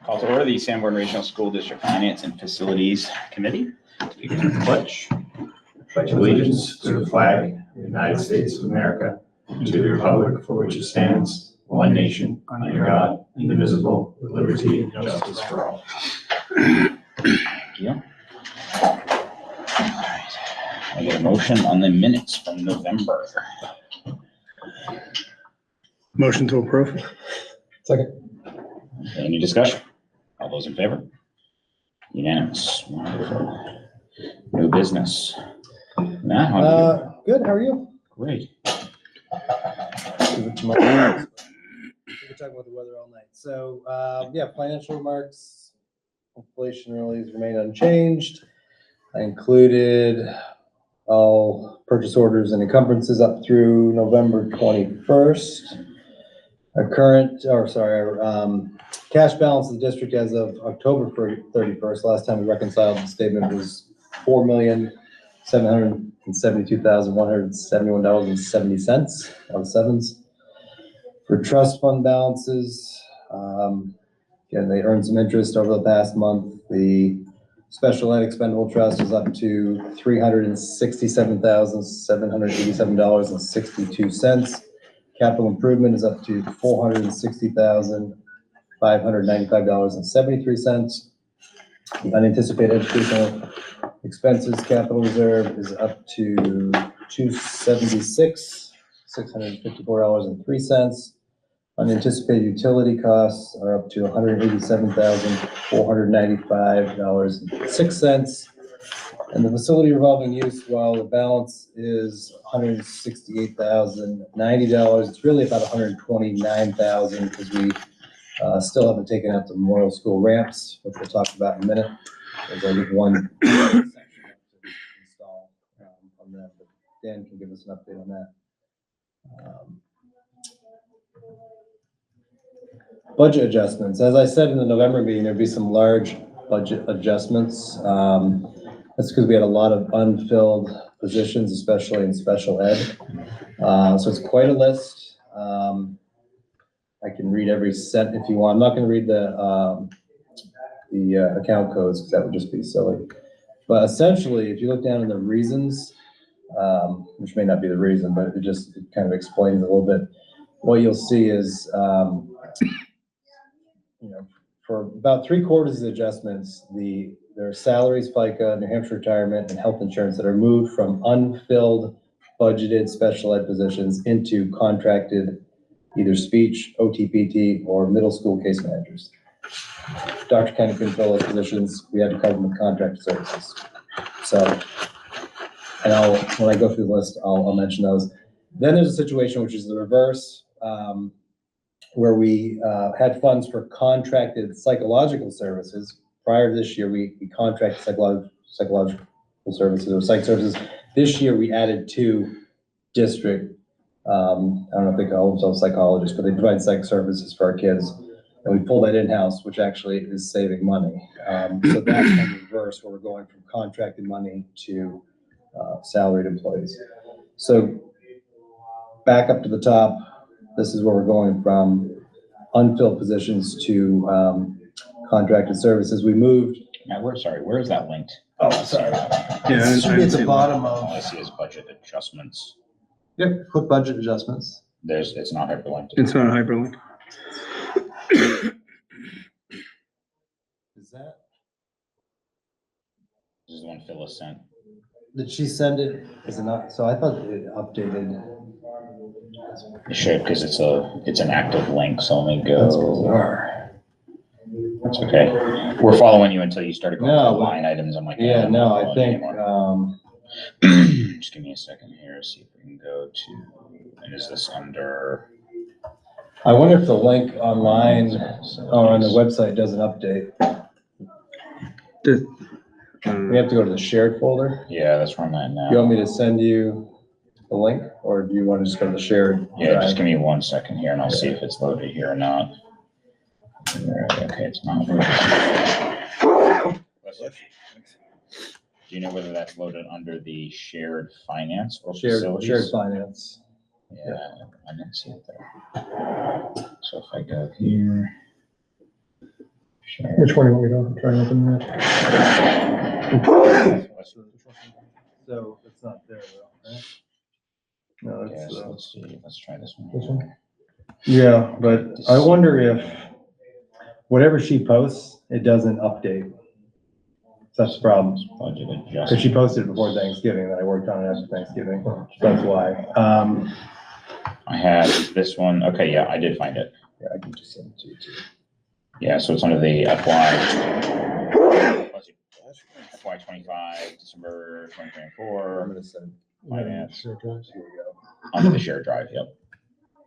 Call to order the Sanborn Regional School District Finance and Facilities Committee. Begin with the pledge. Pledge allegiance to the flag of the United States of America and to the republic for which it stands, one nation, under God, indivisible, with liberty and justice for all. Thank you. All right. I get a motion on the minutes from November. Motion to approve. Second. Okay, any discussion? All those in favor? Unanimous. Wonderful. New business. Matt, how are you? Good. How are you? Great. We were talking about the weather all night. So, yeah, financial remarks. Inflation really has remained unchanged. I included all purchase orders and encumbrances up through November 21st. Our cash balance of the district as of October 31st. Last time we reconciled the statement was $4,772,171.70 on sevens. For trust fund balances, again, they earned some interest over the past month. The special ed expendable trust is up to $367,787.62. Capital improvement is up to $460,595.73. The unanticipated educational expenses capital reserve is up to $276,654.03. Unanticipated utility costs are up to $187,495.06. And the facility revolving use, while the balance is $168,090, it's really about $129,000 because we still haven't taken out the Memorial School ramps, which we'll talk about in a minute. There's only one section to install on that, but Dan can give us an update on that. Budget adjustments. As I said in the November meeting, there'd be some large budget adjustments. That's because we had a lot of unfilled positions, especially in special ed. So it's quite a list. I can read every set if you want. I'm not going to read the account codes because that would just be silly. But essentially, if you look down in the reasons, which may not be the reason, but it kind of explains a little bit. What you'll see is, for about 3/4 of the adjustments, there are salaries, FICA, New Hampshire retirement, and health insurance that are moved from unfilled budgeted special ed positions into contracted either speech, OTPT, or middle school case managers. Dr. Kenny couldn't fill those positions. We had to cover them with contract services. So, and when I go through the list, I'll mention those. Then there's a situation which is the reverse, where we had funds for contracted psychological services. Prior to this year, we contracted psychological services or psych services. This year, we added 2 district, I don't know if they call themselves psychologists, but they provide psych services for our kids. And we pulled that in-house, which actually is saving money. So that's kind of reverse, where we're going from contracted money to salaried employees. So back up to the top, this is where we're going from unfilled positions to contracted services. We moved. Now, where is that linked? Oh, sorry. Yeah, It should be at the bottom All I of. see is budget adjustments. Yep, quick budget adjustments. It's not hyperlinked. It's not a hyperlink. Is that? This is the one Phyllis sent. Did she send it? Is it not? So I thought it updated. It should, because it's an active link, so let me go. That's bizarre. That's okay. We're following you until you started going No, through line items. I'm like, Yeah, I'm no, not I following think, anymore. Just give me a second here, see if we can go to, and is this under? I wonder if the link online or on the website doesn't update. We have to go to the shared folder. Yeah, that's where I'm at now. You want me to send you the link, or do you want to just go to the shared? Yeah, drive? just give me 1 second here and I'll see if it's loaded here or not. Okay, it's not. Do you know whether that's loaded under the shared finance or facilities? Shared finance. Yeah, I didn't see it there. So if I go here, Which one do you want me to try and open that? So it's not there though, right? No, Okay, it's, so let's see, let's try this one. This one? yeah, but I wonder if whatever she posts, it doesn't update. That's the problem. Budget Because she adjustment. posted it before Thanksgiving, then I worked on it after Thanksgiving. That's why. I had this one. Okay, yeah, I did find it. Yeah, I can just send it to you too. Yeah, so it's under the FY 25, December 2024. I'm gonna send. Finance. Here we go. Onto the shared drive, yep.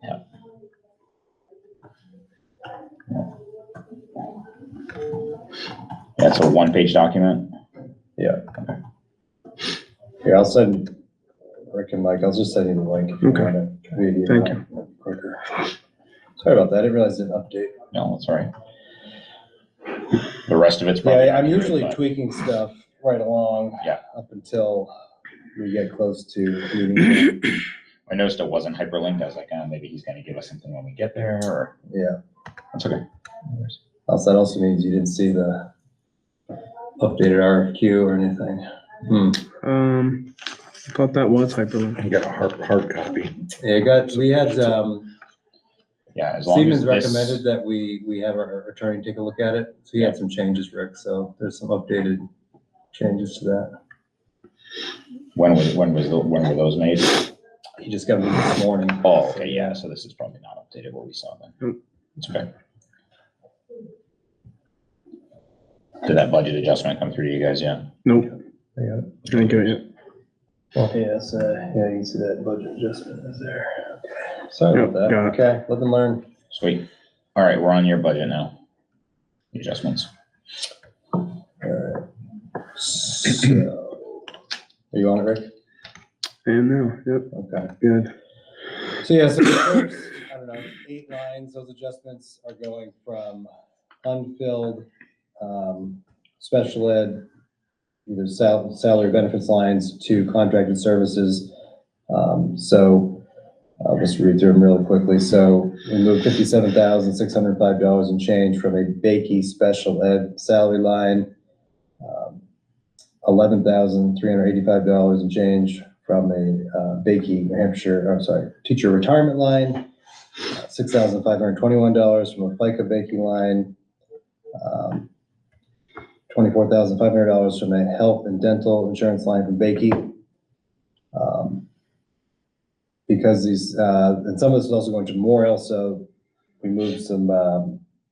Yep. That's a one-page document. Yeah. Here, I'll send Rick and Mike, I'll just send you the link. If you Okay. want it via email. Thank you. Quicker. Sorry about that, I didn't realize it didn't update. No, that's all right. The rest of it's probably. Yeah, I'm accurate, usually but- tweaking stuff right along. Yeah. Up until we get close to meeting. I noticed it wasn't hyperlinked. I was like, maybe he's gonna give us something when we get there, or Yeah, that's okay. also, that also means you didn't see the updated RFQ or anything. I thought that was hyperlink. You got a hard copy. Yeah, we had, Yeah, as long as Siemens this, recommended that we have our attorney take a look at it. So he had some changes, Rick, so there's some updated changes to that. when were those made? He just got me this morning. Oh, okay, yeah, so this is probably not updated what we saw then. Nope. It's okay. Did that budget adjustment come through to you guys yet? Nope, I got it. didn't get it yet. Yes, yeah, you can see that budget adjustment is there. Sorry about that. Got it. Okay, live and learn. Sweet. All right, we're on your budget now. The adjustments. All right. So, are you on it, Rick? And now, yep, Okay. good. So yeah, so the first, I don't know, 8 lines, those adjustments are going from unfilled, special ed, either salary benefits lines to contracted services. So I'll just read through them really quickly. So we moved $57,605 and change from a Bakey special ed salary line, $11,385 and change from a Bakey, New Hampshire, teacher retirement line, $6,521 from a FICA Bakey line, $24,500 from a health and dental insurance line from Bakey. Because these, and some of this is also going to Memorial, so we moved some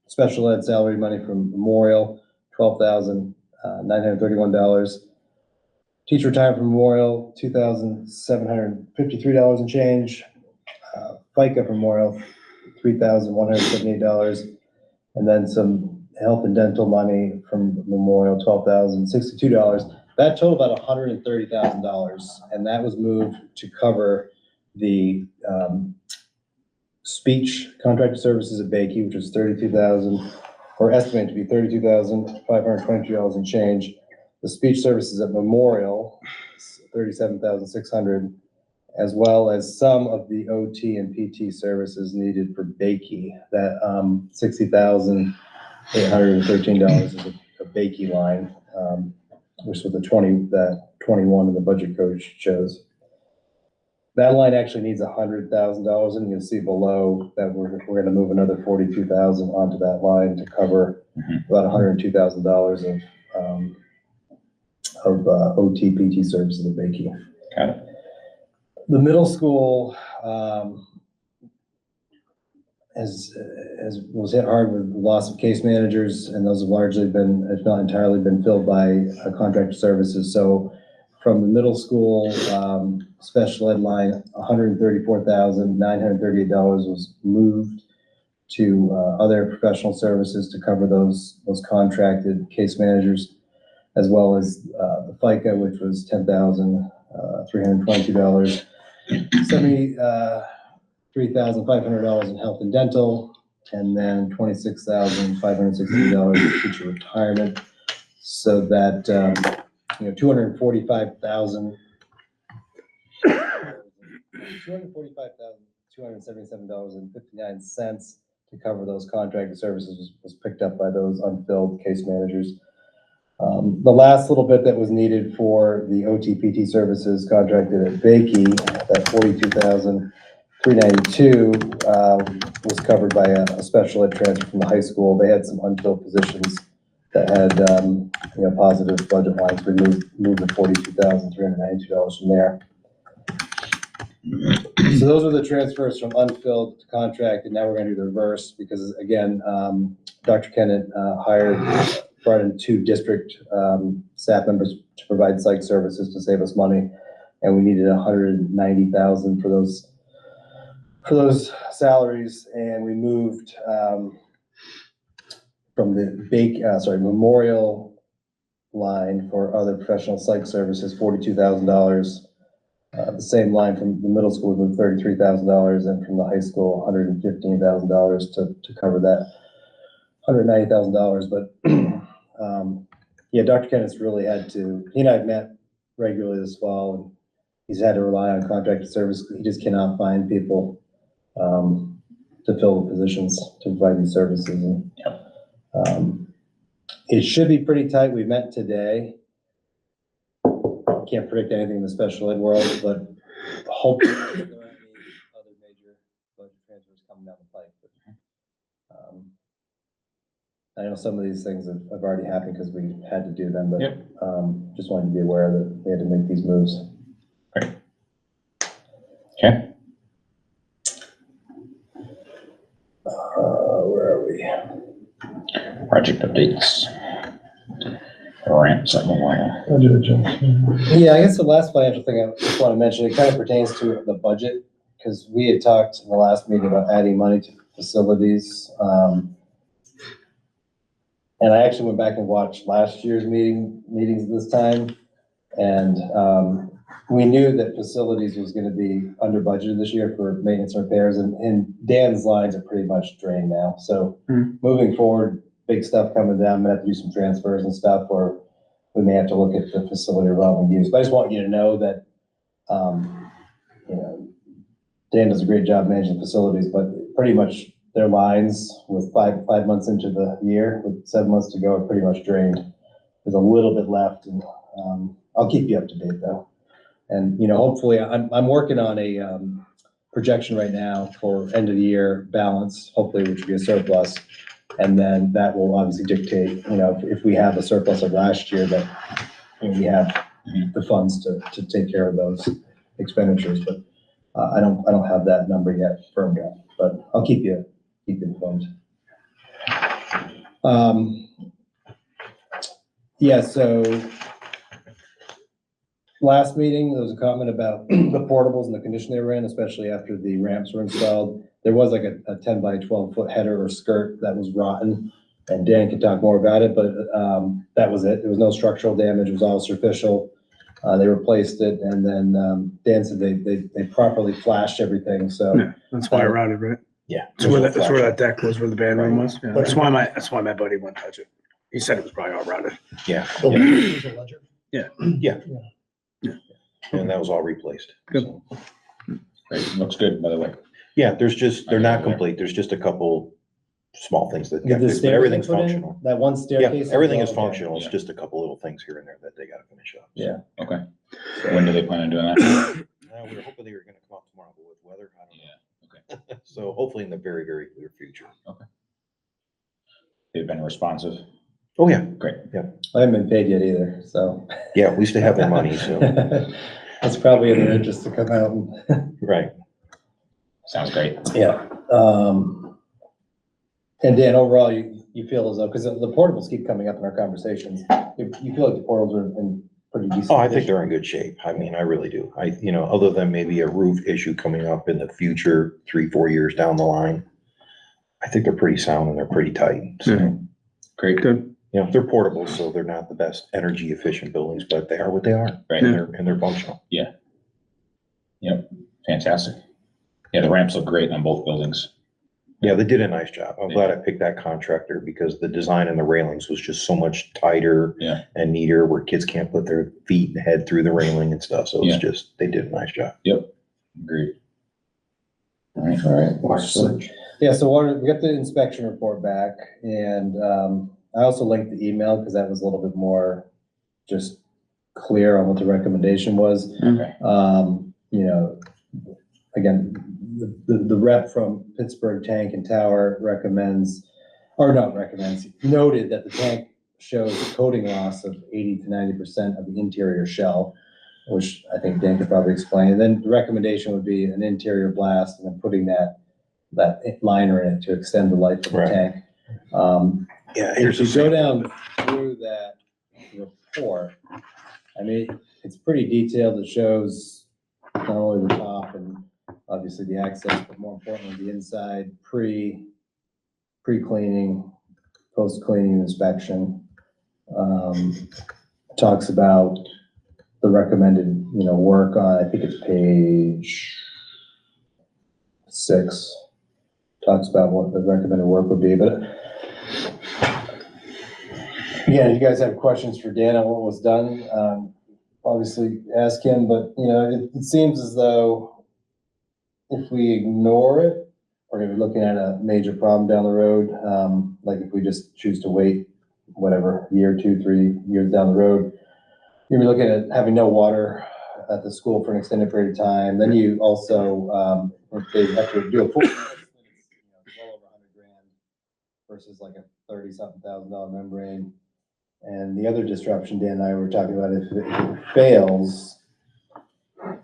special ed salary money from Memorial, $12,931. Teacher retirement from Memorial, $2,753 and change. FICA from Memorial, $3,178. And then some health and dental money from Memorial, $12,062. That totaled about $130,000, and that was moved to cover the speech contracted services at Bakey, which was $32,000, or estimated to be $32,522 and change. The speech services at Memorial, $37,600, as well as some of the OT and PT services needed for Bakey. That $60,813 is a Bakey line, which was the 21 in the budget code shows. That line actually needs $100,000, and you'll see below that we're going to move another $42,000 onto that line to cover about $102,000 of OT PT services at Bakey. Got it. The middle school as was hit hard with the loss of case managers, and those have largely been, if not entirely, been filled by contracted services. So from the middle school special ed line, $134,938 was moved to other professional services to cover those contracted case managers, as well as the FICA, which was $10,322, $73,500 in health and dental, and then $26,560 in teacher retirement. So that $245,277.59 to cover those contracted services was picked up by those unfilled case managers. The last little bit that was needed for the OTPT services contracted at Bakey, that 42,392, was covered by a special ed transfer from the high school. They had some unfilled positions that had, positive budget lines. We moved the $42,392 from there. So those are the transfers from unfilled to contract, and now we're gonna do the reverse because again, Dr. Kennett brought in 2 district staff members to provide psych services to save us money, and we needed $190,000 for those salaries, and we moved from the Memorial line for other professional psych services, $42,000. The same line from the middle school was $33,000, and from the high school, $115,000 to cover that $190,000. But Dr. Kennett's really had to. He and I have met regularly this fall, and he's had to rely on contracted service. He just cannot find people to fill the positions to provide these services. And it should be pretty tight. We met today. Can't predict anything in the special ed world, but hopefully there aren't any other major budget transfers coming down the pipe. But, I know some of these things have already happened because we had to do them, but just wanted to be aware that we had to make these moves. Great. Okay. Where are we? Project updates. Ramps at Memorial. Yeah, I guess the last financial thing I just want to mention, it kind of pertains to the budget, because we had talked in the last meeting about adding money to facilities. And I actually went back and watched last year's meetings this time. And we knew that facilities was going to be under budgeted this year for maintenance and repairs, and Dan's lines are pretty much drained now. So moving forward, big stuff coming down. I'm gonna have to do some transfers and stuff, or we may have to look at the facility revolving use. But I just want you to know that, Dan does a great job managing facilities, but pretty much their lines with five months into the year, with 7 months to go, are pretty much drained. There's a little bit left, and I'll keep you up to date though. And hopefully, I'm working on a projection right now for end of the year balance, hopefully, which will be a surplus. And then that will obviously dictate, if we have a surplus of last year, that we have the funds to take care of those expenditures. But I don't have that number yet firmed up, but I'll keep you informed. So last meeting, there was a comment about the portables and the condition they were in, especially after the ramps were installed. There was like a 10 by 12 foot header or skirt that was rotten, and Dan can talk more about it, but that was it. There was no structural damage. It was all superficial. They replaced it, and then Dan said they properly flashed everything. So Yeah, that's why I routed, right? Yeah. That's where that deck was, where the band room was. Yeah, that's why my buddy wouldn't touch it. He said it was probably all routed. Yeah. Yeah. And that was all replaced. Good. So, Great. Looks good, by the way. yeah, they're not complete. There's just a couple small things that got the fixed, but stair everything's they put in, functional. that one Yeah, staircase. everything is okay. functional. It's Yeah. just a couple little things here and there that they gotta finish up. Yeah. Okay. So when do they plan on doing that? We were hoping they were gonna come out tomorrow, but with weather, I don't know. Yeah. Okay. So hopefully in the very, very near future. They've been responsive. Oh, yeah. Great. I haven't been paid yet either, so. Yeah, at least they have their money, so, It's probably in their interest to come out and. right. Sounds great. Yeah. And Dan, overall, you feel as though, because the portables keep coming up in our conversations, you feel like the portables are in pretty decent. Oh, I think condition? they're in good shape. I mean, I really do. Other than maybe a roof issue coming up in the future, 3-4 years down the line, I think they're pretty sound and they're pretty tight. So, Great. Good. they're portable, so they're not the best energy efficient buildings, but they are what they are. Right. And they're functional. Yep. Fantastic. Yeah, the ramps look great on both buildings. Yeah, they did a nice job. I'm glad I picked that contractor because the design and the railings was just so much tighter and neater, where kids can't put their feet and head through the railing and stuff. So it's just, they did a nice job. Agreed. All right. So, Yeah, so we got the inspection report back, and I also linked the email because that was a little bit more just clear on what the recommendation was. Okay. You know, again, the rep from Pittsburgh Tank and Tower noted that the tank shows a coating loss of 80 to 90% of the interior shell, which I think Dan could probably explain. And then the recommendation would be an interior blast and then putting that liner in it to extend the life of the Right. tank. Yeah, If you go down through that report, I mean, it's pretty detailed. It shows not only the top and obviously the access, but more importantly, the inside pre-cleaning, post-cleaning inspection. Talks about the recommended, work on, I think it's page 6. Talks about what the recommended work would be, but again, if you guys have questions for Dan on what was done, obviously ask him, but it seems as though if we ignore it, we're gonna be looking at a major problem down the road. Like if we just choose to wait, whatever, year, 2, 3 years down the road, you're looking at having no water at the school for an extended period of time. Then you also, if they have to do a full, well over $100,000 versus like a $30-something thousand membrane. And the other disruption Dan and I were talking about, if it fails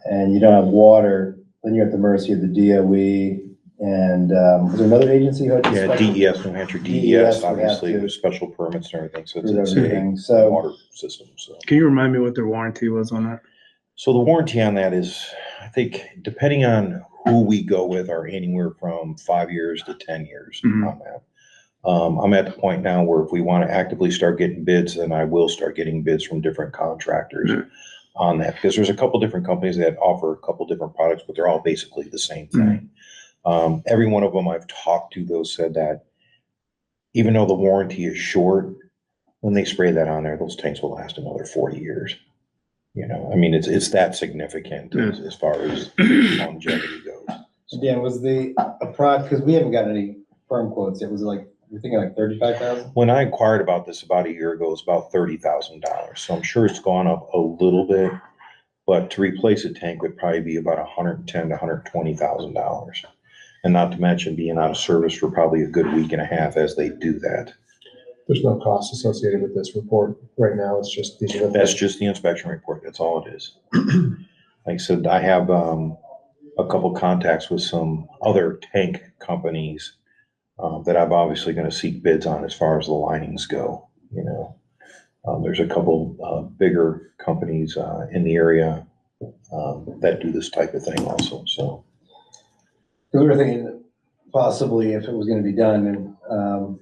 and you don't have water, then you're at the mercy of the DOE and, is there another agency? Yeah, DES, New Hampshire DES DES, would have obviously, to- there's special permits and everything, so Through it's everything, a so, water system, so. Can you remind me what their warranty was on that? So the warranty on that is, I think, depending on who we go with, are anywhere from 5 years to 10 years Mhm. on that. I'm at the point now where if we want to actively start getting bids, then I will start getting bids from different contractors Mhm. on that, because there's a couple different companies that offer a couple different products, but they're all basically the same thing. Every one of them I've talked to, though, said that even though the warranty is short, when they spray that on there, those tanks will last another 40 years. I mean, it's that significant as far as longevity goes. Dan, was the product, because we haven't got any firm quotes yet, was it like, you're thinking like 35,000? When I inquired about this about a year ago, it was about $30,000. So I'm sure it's gone up a little bit, but to replace a tank would probably be about $110,000 to $120,000. And not to mention being out of service for probably a good week and a half as they do that. There's no cost associated with this report right now. It's just these are the. That's just the inspection report. That's all it is. Like I said, I have a couple contacts with some other tank companies that I'm obviously going to seek bids on as far as the linings go. There's a couple bigger companies in the area that do this type of thing also. So Because we were thinking possibly if it was gonna be done and,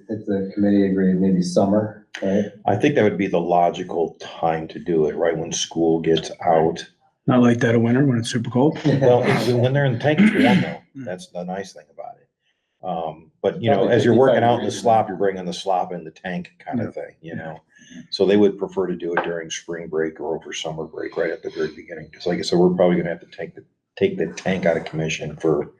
if the committee agreed, maybe summer, right? I think that would be the logical time to do it, right when school gets out. Not like that of winter when it's super cold. Well, when they're in the tank, it's warm though. That's the nice thing about it. But Probably as you're working 55 out in the degrees. slop, you're bringing the slop in the tank kind of thing, So they would prefer to do it during spring break or over summer break, right at the very beginning. Because like I said, we're probably gonna have to take the tank out of commission for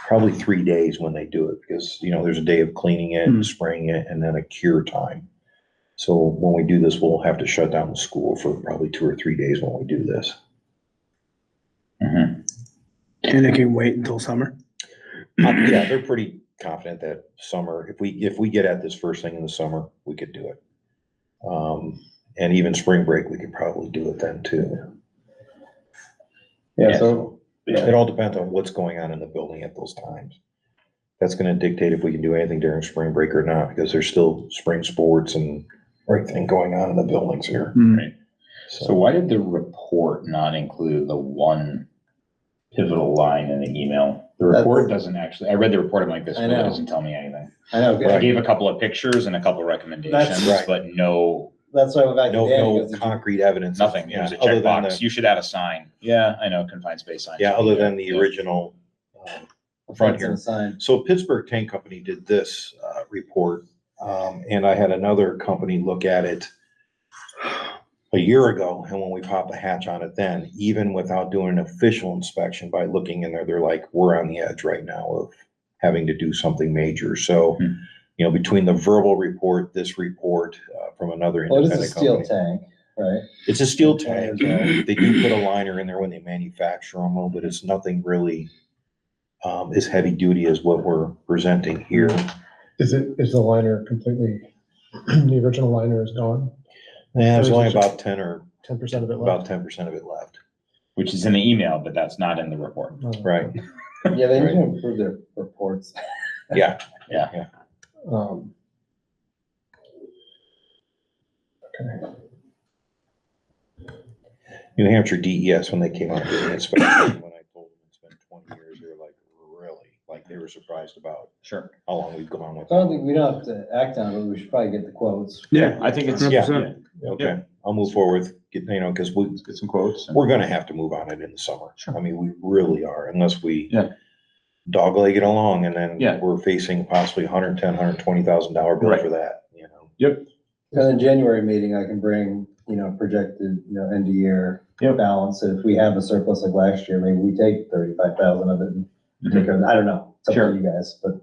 probably 3 days when they do it, because, there's a day of cleaning it, and spraying it, and then a cure time. So when we do this, we'll have to shut down the school for probably 2 or 3 days when we do this. Mhm. And they can wait until summer. Yeah, they're pretty confident that summer, if we get at this first thing in the summer, we could do it. And even spring break, we could probably do it then too. Yeah, so, It all depends on what's going on in the building at those times. That's gonna dictate if we can do anything during spring break or not, because there's still spring sports and everything going on in the buildings here. Right. So why did the report not include the one pivotal line in the email? The report doesn't actually, I read the report, I'm like, this I really know. doesn't tell me anything. I know, I gave a couple of pictures and a couple of recommendations, Right. but no, that's why I went back to Dan. No because concrete evidence. nothing. It was a other than checkbox. You should add a sign. Yeah, I know, confined space sign. Yeah, should be other there. than the Yeah. original the front fence here. and the sign. So Pittsburgh Tank Company did this report, and I had another company look at it a year ago, and when we popped the hatch on it then, even without doing an official inspection, by looking in there, they're like, we're on the edge right now of having to do something major. So, Hmm. you know, between the verbal report, this report from another Well, it is a independent steel company. tank, right? It's a steel And tank. there's They do put a liner in there when they manufacture them, but it's nothing really as heavy duty as what we're presenting here. Is the liner completely, the original liner is gone? Yeah, there's Or is only it just about 10 or 10% of it about left? 10% of it left. Which is in the email, but that's not in the report. Right. Yeah, they need to improve their reports. Yeah. Um, Okay. New Hampshire DES, when they came out with the inspection, when I told them it's been 20 years, they were like, really? Like, they were surprised about Sure. how long we've gone with I don't it. think we don't have to act on it, but we should probably get the quotes. Yeah, I think it's, 100%. Okay, I'll move forward, get, you know, because Let's get some quotes. we're gonna have to move on it in the summer. Sure. I mean, we really are, unless we Yeah. dogleg it along, and then Yeah. we're facing possibly $110,000-$120,000 bill Right. for that, you know? Yep. And then January meeting, I can bring, projected, end of year Yep. balance. If we have a surplus like last year, maybe we take 35,000 of it and take it. I don't know. It's up Sure. to you guys, but.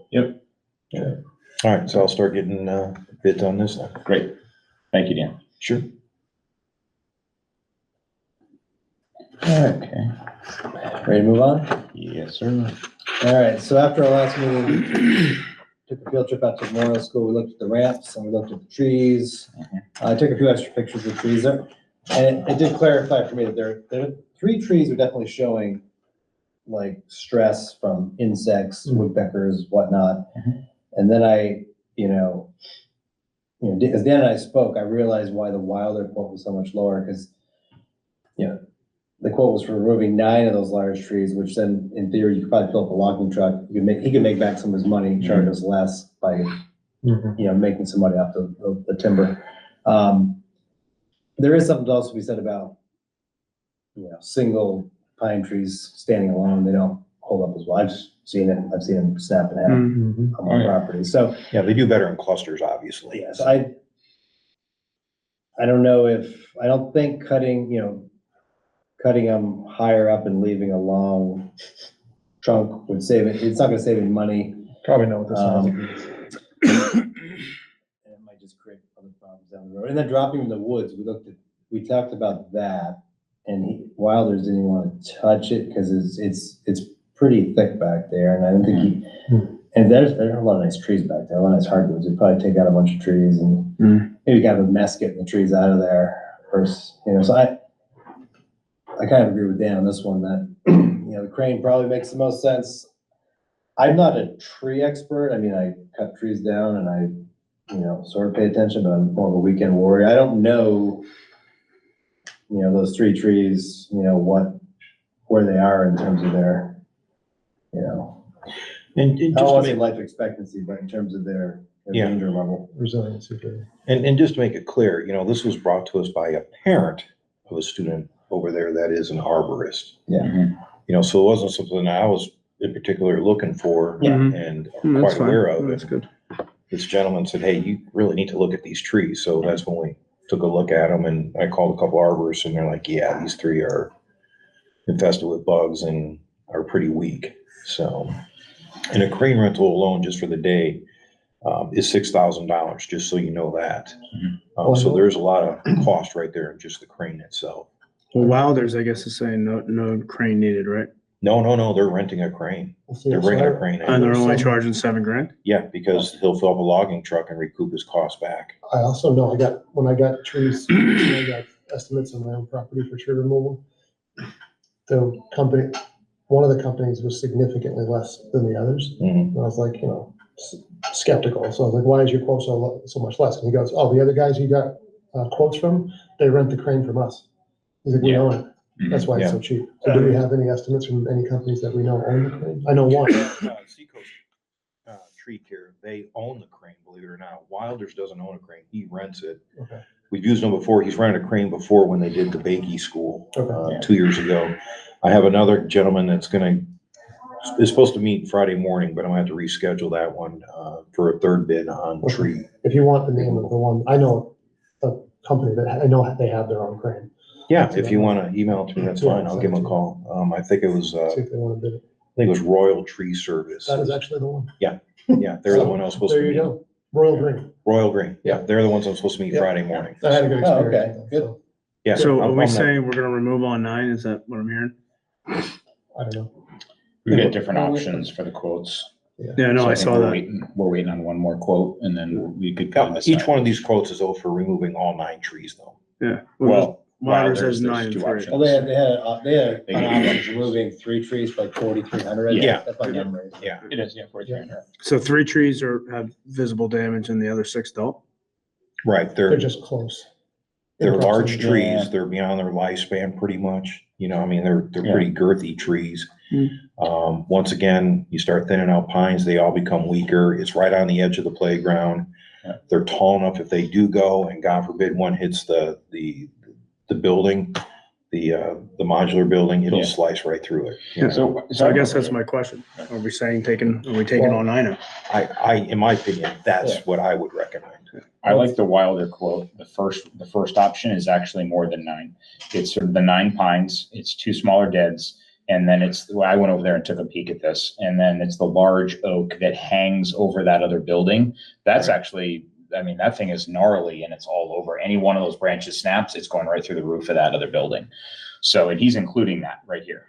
All right, so I'll start getting bids on this then. Great. Thank you, Dan. Sure. Okay. Ready to move on? Yes, sir. All right, so after our last meeting, took a field trip out to Memorial School. We looked at the ramps and we looked at the trees. I took a few extra pictures of trees there. And it did clarify for me that there are 3 trees are definitely showing like stress from insects, woodpeckers, whatnot. And then as Dan and I spoke, I realized why the Wilder quote was so much lower, because, the quote was for removing 9 of those large trees, which then in theory, you could probably fill up a logging truck. He could make back some of his money, charge us less by, making some money off the timber. There is something to also be said about, single pine trees standing alone. They don't hold up as well. I've seen them snap in half Mhm. on my property. So, Yeah, they do better in clusters, obviously. yes, I don't know I don't think cutting them higher up and leaving a long trunk would save it. It's not gonna save any money. Probably know what this is. And it might just create other problems down the road. And then dropping in the woods, we talked about that, and Wilders didn't want to touch it because it's pretty thick back there, and I don't think and there are a lot of nice trees back there, a lot of nice hardwoods. It'd probably take out a bunch of trees and maybe kind of a mess getting the trees out of there first, so I kind of agree with Dan on this one that, the crane probably makes the most sense. I'm not a tree expert. I mean, I cut trees down and I, sort of pay attention, but I'm more of a weekend warrior. I don't know, those 3 trees, where they are in terms of their, And I just don't to want to say make, life expectancy, but in terms of their Yeah. danger level. Resiliency. and just to make it clear, this was brought to us by a parent of a student over there that is an arborist. Yeah. So it wasn't something I was in particular looking for Yeah. and That's quite fine. aware of. That's And good. this gentleman said, hey, you really need to look at these trees. So that's when we took a look at them, and I called a couple arborists, and they're like, yeah, these 3 are infested with bugs and are pretty weak. So, and a crane rental alone just for the day is $6,000, just so you know that. So there's a lot of cost right there in just the crane itself. Well, Wilders, I guess, is saying no crane needed, right? No, they're renting a crane. They're bringing a crane And they're in. only charging $7,000. Yeah, because he'll fill up a logging truck and recoup his costs back. I also know when I got trees, I got estimates on my own property for tree removal. The company, one of the companies was significantly less than the others. Mhm. And I was like, skeptical. So I was like, why is your quote so much less? And he goes, oh, the other guys you got quotes from, they rent the crane from us. He's like, we own it. That's why it's so cheap. So do we have any estimates from any companies that we know own the crane? I know one. Seacoast Tree Care, they own the crane, believe it or not. Wilders doesn't own a crane. He rents it. Okay. We've used him before. He's rented a crane before when they did the Bakey School Okay. 2 years ago. I have another gentleman that's is supposed to meet Friday morning, but I'm gonna have to reschedule that one for a 3rd bid on Okay. tree. If you want the name of the one, I know a company that I know they have their own crane. Yeah, if you wanna email it to me, that's Yeah, fine. I'll give him a call. I think it was, See if they want to bid it. think it was Royal Tree Service. That is actually the one. Yeah, they're the one I was supposed to There you meet. go. Royal Green. Royal Green, yeah, they're the ones I'm supposed to meet Yeah. Friday morning. I had a good Oh, experience. okay, with good. them, so Yeah. So are we I'm saying we're gonna remove on 9? Is that what I'm hearing? I don't know. We get different options for the quotes. Yeah, no, So I think saw we're that. We're waiting on one more quote and then we could. Now, kind of each decide. one of these quotes is though for removing all 9 trees though. Yeah. Well, Wilder's there's has 9 and two 3. options. Well, they had They an gave you option of removing 3 trees for like 4,300. Yeah. That's my memory. Yeah. It is, yeah, 4,300. So 3 trees have visible damage and the other 6 don't? Right, They're just close. they're In large proximity. trees, Yeah. they're beyond their lifespan pretty much, you know, I mean, they're Yeah. pretty girthy trees. Hmm. Once again, you start thinning out pines, they all become weaker, it's right on the edge of the playground. Yeah. They're tall enough if they do go, and God forbid one hits the building, the modular building, it'll Yeah. slice right through it. you know. So I guess that's my question. Are we taking all 9 out? In my opinion, that's Yeah. what I would recommend. I like the Wilder quote. The first option is actually more than 9. It's sort of the 9 pines, it's 2 smaller deads. And then I went over there and took a peek at this, and then it's the large oak that hangs over that other building. That's Right. actually, I mean, that thing is gnarly and it's all over. Any one of those branches snaps, it's going right through the roof of that other building. So, and he's including that right here.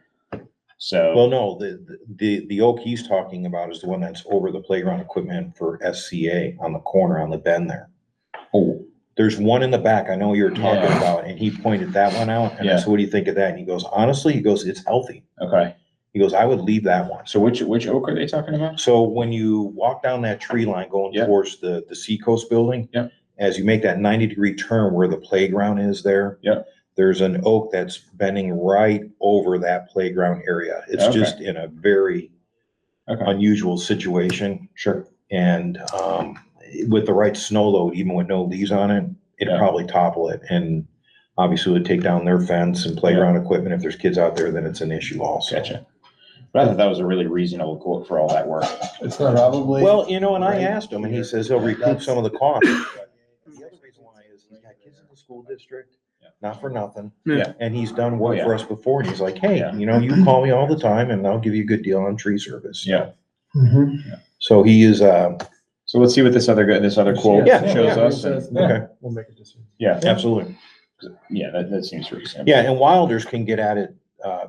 So, Well, no, the oak he's talking about is the one that's over the playground equipment for SCA on the corner on the bend there. oh, There's one in the back I know what you're talking Yeah. about, and he pointed that one out, and I Yeah. said, what do you think of that? And he goes, honestly, he goes, it's healthy. okay. He goes, I would leave that one. So which oak are they talking about? So when you walk down that tree line going Yeah. towards the Seacoast building. Yeah. As you make that 90-degree turn where the playground is there. Yeah. There's an oak that's bending right over that playground area. It's Okay. just in a very Okay, unusual situation. sure. And with the right snow load, even with no leaves on it, it'd Yeah. probably topple it. And obviously would take down their fence and playground equipment. If there's kids out there, then it's an issue also. Gotcha. But I thought that was a really reasonable quote for all that work. It's probably. Well, you know, and I Right. asked him and he says he'll recoup That's- some of the cost. The other reason why is he's got kids in the school district, Yeah. not for nothing. Yeah. And he's done Oh, work yeah. for us before. And he's like, hey, Yeah. you know, you call me all the time and I'll give you a good deal on tree service. Yeah. So he is, So let's see what this other quote Yeah, shows yeah. us. And- okay, We'll make a decision. Yeah, absolutely. yeah, that seems reasonable. Yeah, and Wilders can get at it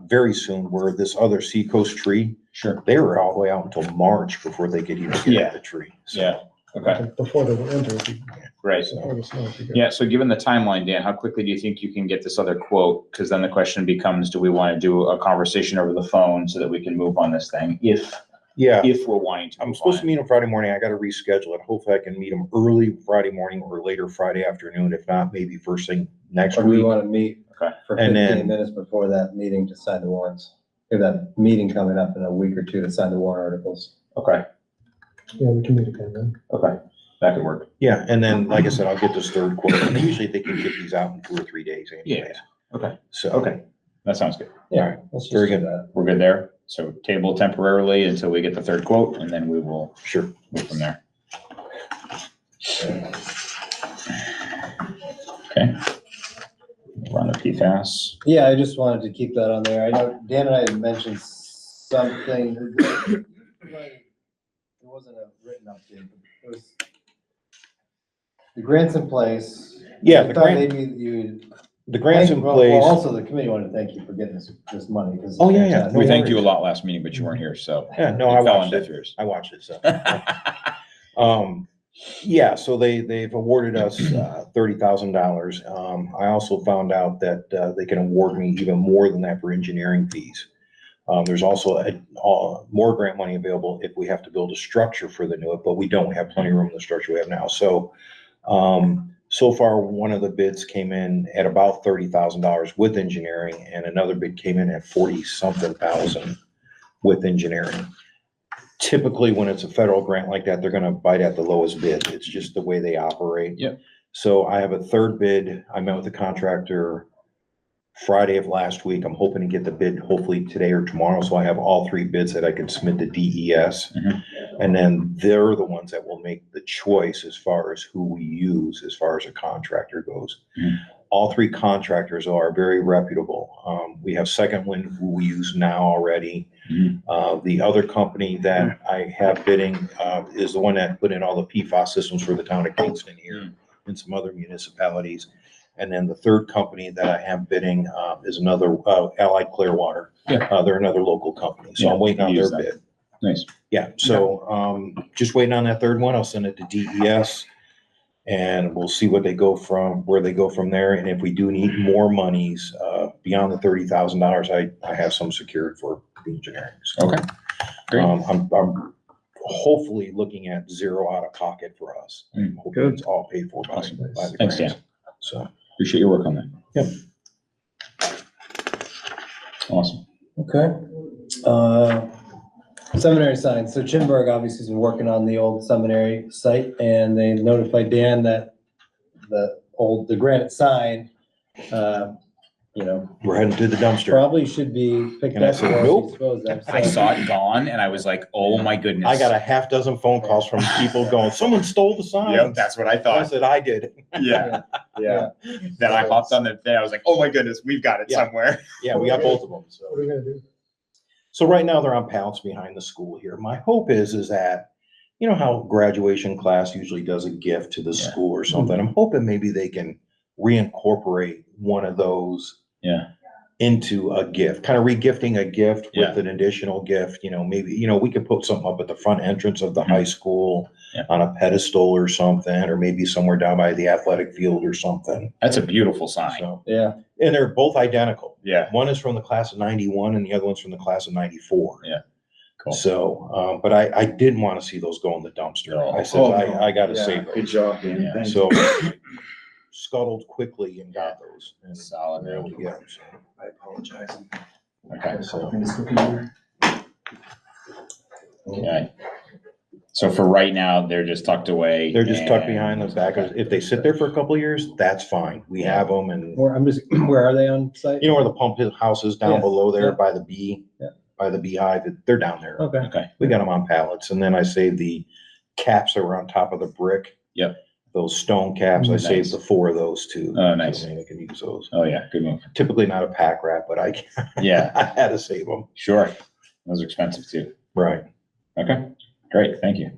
very soon, where this other Seacoast tree, Sure. they were all the way out until March before they could even get Yeah. at the tree. So, Yeah, okay, Before the winter, if you- great. before the snow, if you go. Yeah, so given the timeline, Dan, how quickly do you think you can get this other quote? Because then the question becomes, do we want to do a conversation over the phone so that we can move on this thing? If Yeah, we're wanting to I'm move supposed on to meet him Friday morning. I gotta reschedule it. Hopefully I can meet him early Friday morning or later Friday afternoon. If not, maybe first thing next Or do we week. want to meet Okay. for And 15 then- minutes before that meeting to sign the warrants? We have that meeting coming up in a week or two to sign the warrant articles. Okay, Yeah, we can meet again then. okay, that could work. Yeah, and then, like I said, I'll get this third quote. And usually they can get these out in 2 or 3 days anyways. Okay, So. okay, that sounds good. Yeah, let's just Very do good. that. We're good there. So table temporarily until we get the third quote and then we will Sure. move from there. Okay. We're on the PFAS. Yeah, I just wanted to keep that on there. I know Dan and I had mentioned something. It wasn't a written update, but it was the grants in place. Yeah, I the thought grant- maybe you. The grants in Well, place. also the committee wanted to thank you for getting this money. 'Cause it's Oh, yeah, yeah. fantastic. We No thanked you a worries. lot last meeting, but you weren't here, so. Yeah, no, it I fell watched on it. deaf ears. I watched it, so. Yeah, so they've awarded us $30,000. I also found out that they can award me even more than that for engineering fees. There's also more grant money available if we have to build a structure for the new, but we don't have plenty of room in the structure we have now. So, so far, one of the bids came in at about $30,000 with engineering, and another bid came in at 40-something thousand with engineering. Typically, when it's a federal grant like that, they're gonna bite at the lowest bid. It's just the way they operate. Yep. So I have a third bid. I met with the contractor Friday of last week. I'm hoping to get the bid hopefully today or tomorrow. So I have all 3 bids that I can submit to DES. Mhm. And then they're the ones that will make the choice as far as who we use, as far as a contractor goes. Mhm. All 3 contractors are very reputable. We have Second Wind, who we use now already. The other company that I have bidding, is the one that put in all the PFAS systems for the town of Kingston here and some other municipalities. And then the third company that I have bidding, is another, Allied Clearwater. Yeah. They're another local company, so Yeah, I'm waiting on their use them. bid. Nice. Yeah, so, just waiting on that third one. I'll send it to DES. And we'll see what they go from, where they go from there. And if we do need more monies, beyond the $30,000, I have some secured for the engineering. So, Okay. Great. I'm hopefully looking at zero out of pocket for us. Hopefully Good. it's all paid for by Awesome. the Thanks, grants. Dan. So, Appreciate your work on that. Yep. Awesome. Okay. Seminary signs. So Chimberg obviously has been working on the old seminary site, and they notified Dan that the granite sign, we're heading to the dumpster. probably should be picked And I up. said, or nope. disposed of. I saw it gone and I was like, oh my goodness. I got a half dozen phone calls from people going, someone stole the sign. Yep, that's what I I thought. said, I did. Yeah, yeah. Then I hopped on the thing. I was like, oh my goodness, we've got it Yeah. somewhere. Yeah, we got both of them. So. What are we gonna do? So right now they're on pallets behind the school here. My hope is that, you know how graduation class usually does a gift to the Yeah. school or something. I'm hoping maybe they can reincorporate one of those Yeah. into a gift, kind of regifting a gift Yeah. with an additional gift, maybe, we could put something up at the front entrance of the high school Yeah. on a pedestal or something, or maybe somewhere down by the athletic field or something. That's a beautiful sign. So, Yeah. and they're both identical. Yeah. One is from the class of 91 and the other one's from the class of 94. Yeah. Cool. So, but I didn't want to see those go in the dumpster. No. I said, Oh, I gotta Yeah, save good those. job, Dan. Yeah. Thank you. So scuttled quickly and got those. And Solid. we're able to get them. So, I apologize. Okay. So, Okay. So for right now, they're just tucked away. they're just tucked and- behind the back. If they sit there for a couple of years, that's fine. We have them and Where where are they on site? you know where the pump house is down Yeah. below there Yeah. by the bee, Yeah. by the beehive, they're down there. Okay. Okay. We got them on pallets, and then I saved the caps that were on top of the brick. Yep. Those stone caps, I Nice. saved the 4 of those too. Oh, nice. So maybe I can use those. Oh, yeah. Good move. Typically not a pack rat, but I Yeah, I had to save them. sure. Those are expensive too. Right. Okay. Great. Thank you.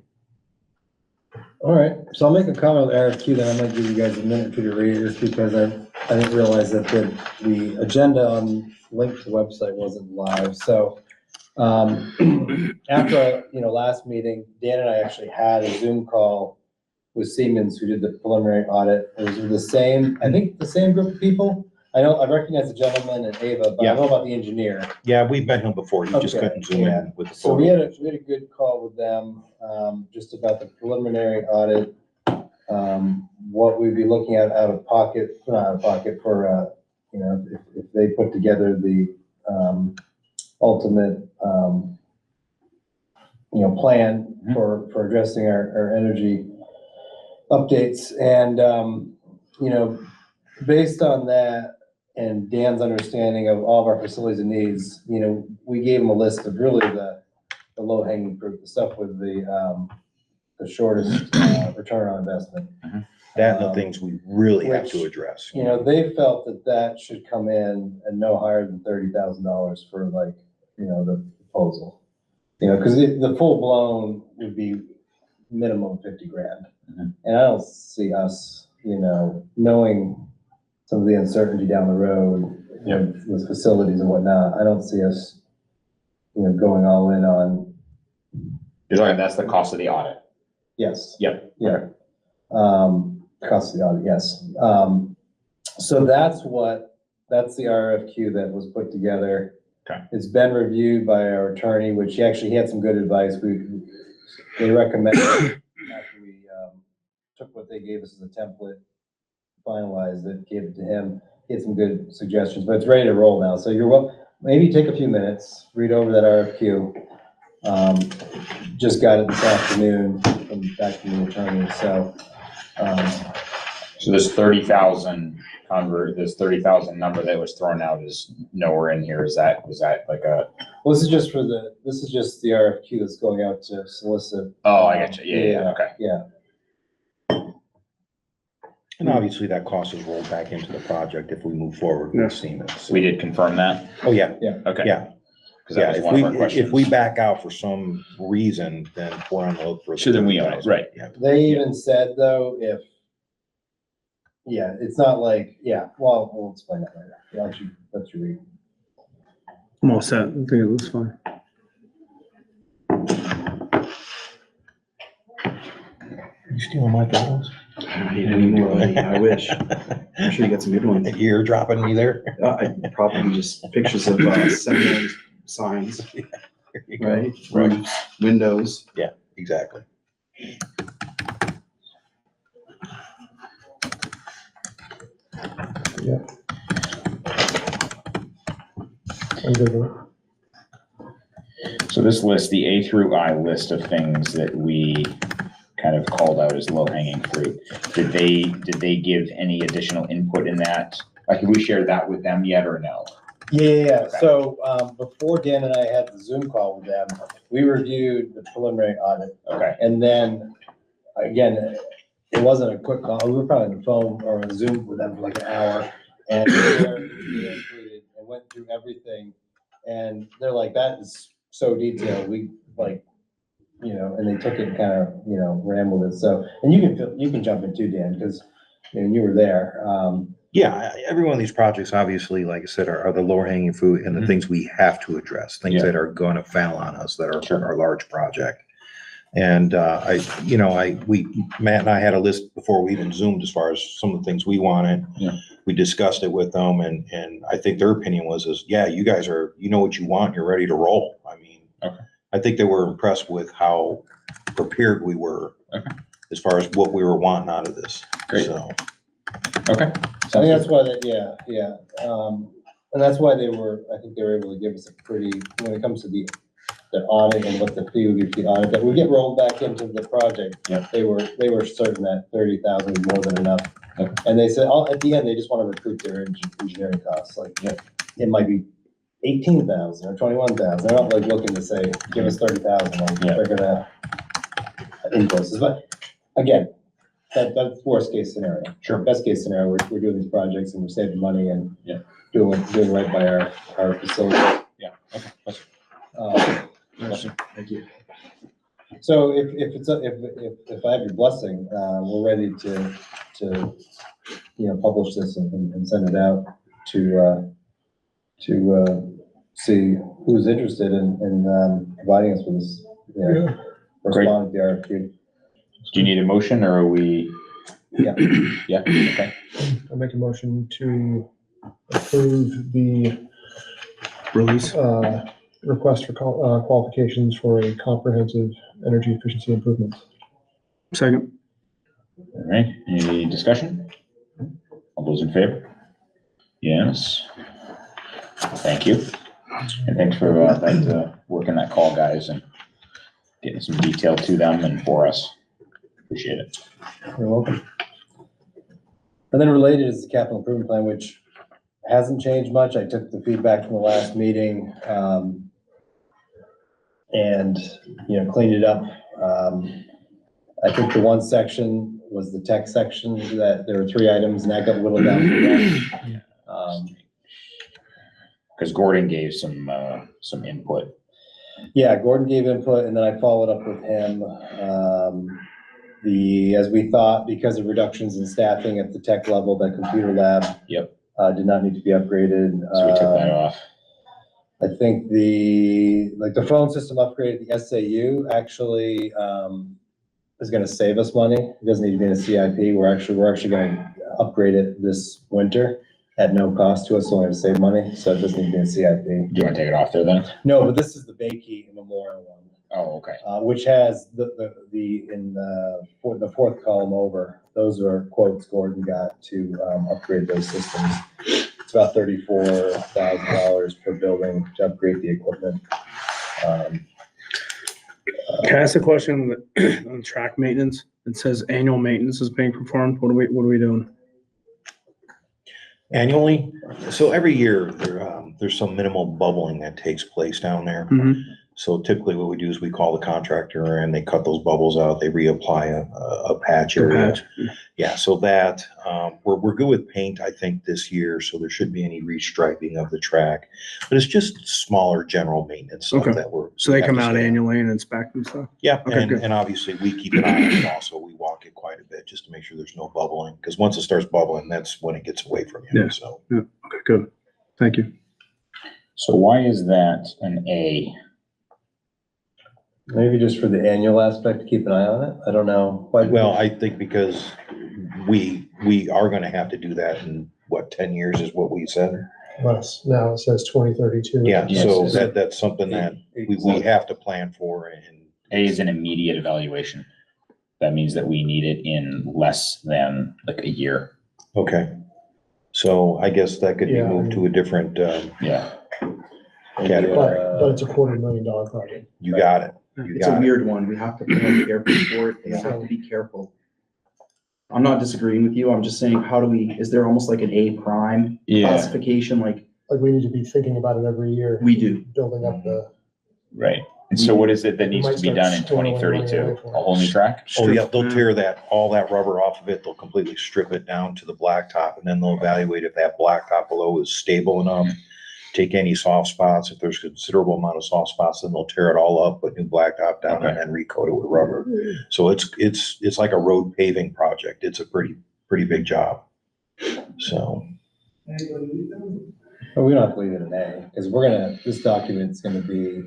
All right, so I'll make a comment on RFQ, then I might give you guys a minute to read this because I didn't realize that the agenda on link to the website wasn't live, so. After, last meeting, Dan and I actually had a Zoom call with Siemens, who did the preliminary audit. It was the same, I think the same group of people. I recognize the gentleman and Ava, but I don't know about the engineer. Yeah, we've met him before. You just Okay, couldn't zoom yeah. in with the So we had photo. a good call with them, just about the preliminary audit. What we'd be looking at not out of pocket for, if they put together the, ultimate, plan for addressing our energy updates. And, based on that and Dan's understanding of all of our facilities and needs, we gave him a list of really the low hanging fruit, the stuff with the shortest return on investment. That and the things we really have to which, address. They felt that should come in at no higher than $30,000 for the proposal. Because the full blown would be minimum 50 grand. Mhm. And I don't see us, knowing some of the uncertainty down the road with facilities and whatnot, I don't see us, going all in on, You're talking, that's the cost of the audit. yes. Yep. Yeah. Cost of the audit, yes. So that's the RFQ that was put together. Okay. It's been reviewed by our attorney, which he had some good advice. They recommended after we, took what they gave us as a template, finalized it, gave it to him. He had some good suggestions, but it's ready to roll now. So maybe take a few minutes, read over that RFQ. Just got it this afternoon from back from the attorney, so. So this 30,000 this 30,000 number that was thrown out is nowhere in here. Was that like a? Well, this is just the RFQ that's going out to solicit. Oh, I get you. Yeah. Okay. Yeah, And obviously that cost is rolled back into the project if we move forward Yeah. with Siemens. We did confirm that. Oh, yeah. Okay. Yeah. Because that was one of our questions. if we back out for some reason, then we're on the hook for. So then we own it, 30,000. right. Yeah. They even said though, it's not like, well, we'll explain that later. Yeah, let you read. I'm all set. I think it looks fine. You stealing my photos? I don't need any more. I wish. I'm sure you got some good ones. You're dropping me there. I probably just pictures of secondary signs, There you go. right? Roofs, windows. Exactly. I'm good with it. So this list, the A through I list of things that we kind of called out as low hanging fruit, did they give any additional input in that? Like, have we shared that with them yet or no? Yeah. So, before Dan and I had the Zoom call with them, we reviewed the preliminary audit. Okay, And then, again, it wasn't a quick call. We were probably on the phone or on Zoom with them for like an hour. And they included and went through everything. And they're like, that is so detailed. We like, and they took it kind of, ran with it. So, and you can jump in too, Dan, because you were there. Yeah, every one of these projects, obviously, like I said, are the lower hanging fruit and the Mhm. things we have to address, things Yeah. that are going to fail on us, that are Sure. our large project. And Matt and I had a list before we even Zoomed as far as some of the things we wanted. Yeah. We discussed it with them, and I think their opinion was, you guys are, what you want, you're ready to roll. I mean, Okay. I think they were impressed with how prepared we were as far as what we were wanting out of this. Great. So. okay. I think that's why and that's why I think they were able to give us a pretty, when it comes to the audit and what the fee would be for the audit, that would get rolled back into the project. Yep. They were certain that 30,000 is more than enough. Yep. And they said, at the end, they just want to recoup their engineering costs. Like, it might be 18,000 or 21,000. They're not like looking to say, give us 30,000, like they're gonna invoices. But again, that's worst case scenario. Sure. Best case scenario, we're doing these projects and we're saving money and Yeah. doing right by our facility. Yeah, okay. Thank you. So if I have your blessing, we're ready to publish this and send it out to see who's interested in providing us with this, responding to the RFQ. Do you need a motion or are we? Yeah. Yeah, okay. I make a motion to approve the Release. request for qualifications for a comprehensive energy efficiency improvement. Second. All right, any discussion? All those in favor? Yes. Thank you. And thanks for working that call, guys, and getting some detail to them and for us. Appreciate it. You're welcome. And then related is the capital improvement plan, which hasn't changed much. I took the feedback from the last meeting, and, cleaned it up. I think the one section was the tech section, that there were 3 items and that got whittled down to 1. Because Gordon gave some input. Yeah, Gordon gave input and then I followed up with him. As we thought, because of reductions in staffing at the tech level, that computer lab did not need to be upgraded. So we took that off. I think the phone system upgrade at the SAU actually is gonna save us money. It doesn't need to be in a CIP. We're actually gonna upgrade it this winter at no cost to us, so we're gonna save money, so it doesn't need to be in a CIP. Do you want to take it off there then? No, but this is the Bakey Memorial one. Oh, okay. Which has the fourth column over, those are quotes Gordon got to upgrade those systems. It's about $34,000 per building to upgrade the equipment. Can I ask a question on track maintenance? It says annual maintenance is being performed. What are we doing? Annually, so every year there's some minimal bubbling that takes place down there. Mhm. So typically what we do is we call the contractor and they cut those bubbles out, they reapply a patch area. Patch. Yeah, so that, we're good with paint, I think, this year, so there shouldn't be any restriping of the track. But it's just smaller general maintenance stuff Okay. that we're. So they have come to out stay on. annually and inspect and stuff? Yeah, Okay, and, good. and obviously we keep an eye on it also. We walk it quite a bit just to make sure there's no bubbling, because once it starts bubbling, that's when it gets away from you, Yeah. so. Okay, good. Thank you. So why is that an A? Maybe just for the annual aspect, to keep an eye on it. I don't know. Well, I think because we are gonna have to do that in, what, 10 years is what we said? Less. Now it says 2032. Yeah, Yes, so yes. that's something that we have to plan for, and A is an immediate evaluation. That means that we need it in less than like a year. okay. So I guess that could be Yeah, moved to a different, Yeah. category. But it's a $250,000 project. You got it. You It's a got it. weird one. We have to plan the airport for it. They have to be careful. I'm not disagreeing with you. I'm just saying, how do we, is there almost like an A prime classification? Like Like we need to be thinking about it every year. we do. Building up the. Right. And so what is it that needs to be done in Might start squirreling money 2032? away from A whole new track? Oh, yeah, they'll tear all that rubber off of it. They'll completely strip it down to the blacktop, and then they'll evaluate if that blacktop below is stable enough. Take any soft spots. If there's considerable amount of soft spots, then they'll tear it all up, put new blacktop down, and then recoat it with rubber. So it's like a road paving project. It's a pretty big job. So, But we don't have to leave it an A, because this document's gonna be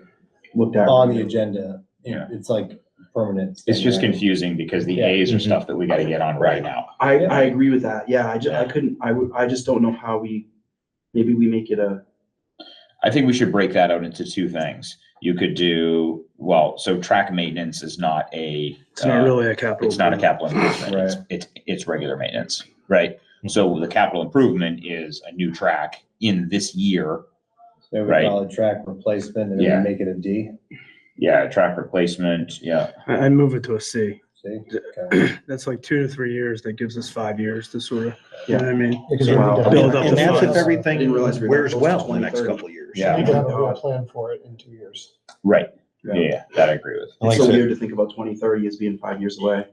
Looked at. on the agenda. Yeah. It's like permanent. It's just confusing because the A's are stuff that we gotta get on right now. I agree with that. Yeah, I just don't know how maybe we make it a, I think we should break that out into two things. You could do, so track maintenance is not a. It's not really a capital. It's not a capital improvement. Right. It's regular maintenance, right? So the capital improvement is a new track in this year. So we Right. call it track replacement and then Yeah. we make it a D. Yeah, track replacement, yeah. I'd move it to a C. See? Okay. That's like 2 to 3 years. That gives us 5 years to sort of, you know what I mean? Because we Wow. need to Build up and the that's if funds. I everything didn't realize we were wears close to well in the next 2030. couple of years. Yeah. We need to have a real plan for it in 2 years. Right, Yeah. yeah, that I agree with. Like it's I so said- weird to think about 2030 as being 5 years away.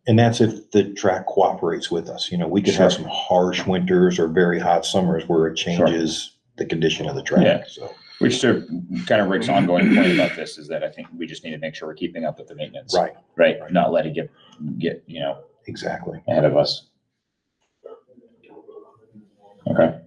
And that's if the track cooperates with us. You know, we could have Sure. some harsh winters or very hot summers where it changes the condition of the Yeah. track, so. Which to kind of Rick's ongoing point about this is that I think we just need to make sure we're keeping up with the maintenance. Right, Right, not let it get, exactly. ahead of us. Okay.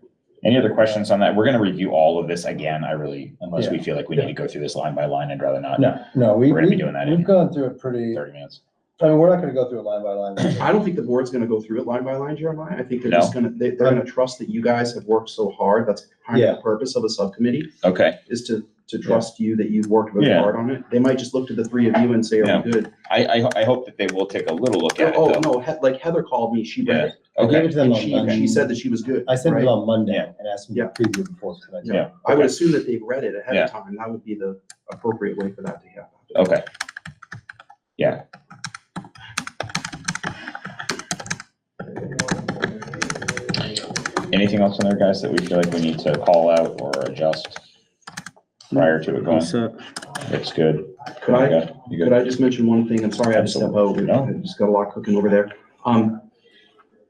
Any other questions on that? We're gonna review all of this again. Unless we feel like we need to go through this line by line, I'd rather not. No, We're gonna be doing that in we've gone through it pretty, 30 minutes. I mean, we're not gonna go through it line by line. I don't think the board's gonna go through it line by line, Jeremiah. I think they're just they're gonna trust that you guys have worked so hard. That's kind of the purpose of a subcommittee, Okay, is to trust you that you've worked really Yeah. hard on it. They might just look to the three of you and say, are we good? I hope that they will take a little look at it Oh, though. no, like Heather called me, she read it. I gave it Okay, to them And on Monday. she said that she was good. I sent right? it on Monday Yeah. and asked them Yeah. to preview before tonight. Yeah. I would Okay. assume that they've read it ahead Yeah. of time. That would be the appropriate way for that to happen. okay. Yeah. Anything else in there, guys, that we feel like we need to call out or adjust prior to it going? It's good. Could I, You could good? I just mention one thing? I'm sorry I had to step out. No. I just got a lot cooking over there. On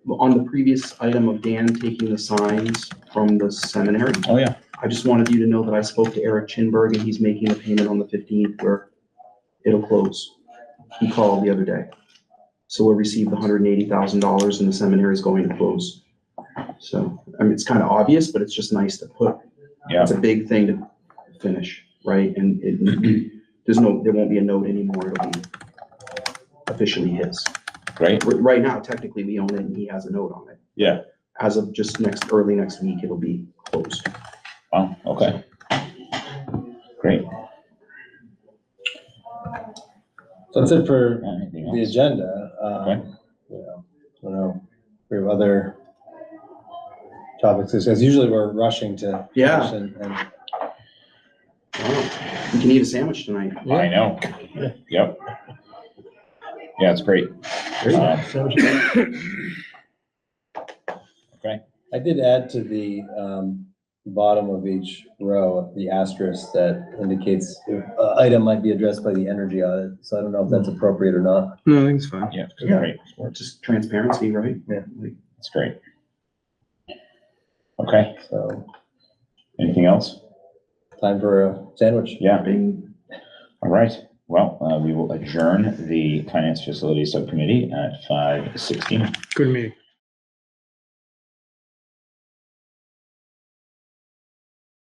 the previous item of Dan taking the signs from the seminary, Oh, yeah. I just wanted you to know that I spoke to Eric Chinberg and he's making a payment on the 15th where it'll close. He called the other day. So we'll receive the $180,000 and the seminary is going to close. So, I mean, it's kind of obvious, but it's just nice to put. Yeah. It's a big thing to finish, right? And there won't be a note anymore. It'll be officially his. Great. Right now, technically, we own it and he has a note on it. Yeah. As of just early next week, it'll be closed. Oh, okay. Great. So that's it for Anything the else? agenda. Okay. I don't know, we have other topics, because usually we're rushing to. Yeah. finish and Wow. We can eat a sandwich tonight. I know. Yep. Yeah, it's great. Okay. I did add to the bottom of each row, the asterisk that indicates if an item might be addressed by the energy audit. So I don't know if that's appropriate or not. No, I think it's fine. Yeah, it's Yeah. great. Just transparency, right? Yeah. Like, It's great. Okay, So anything else? time for a sandwich. Yeah, bing. all right. Well, we will adjourn the Finance Facilities Subcommittee at 5:16. Good meeting.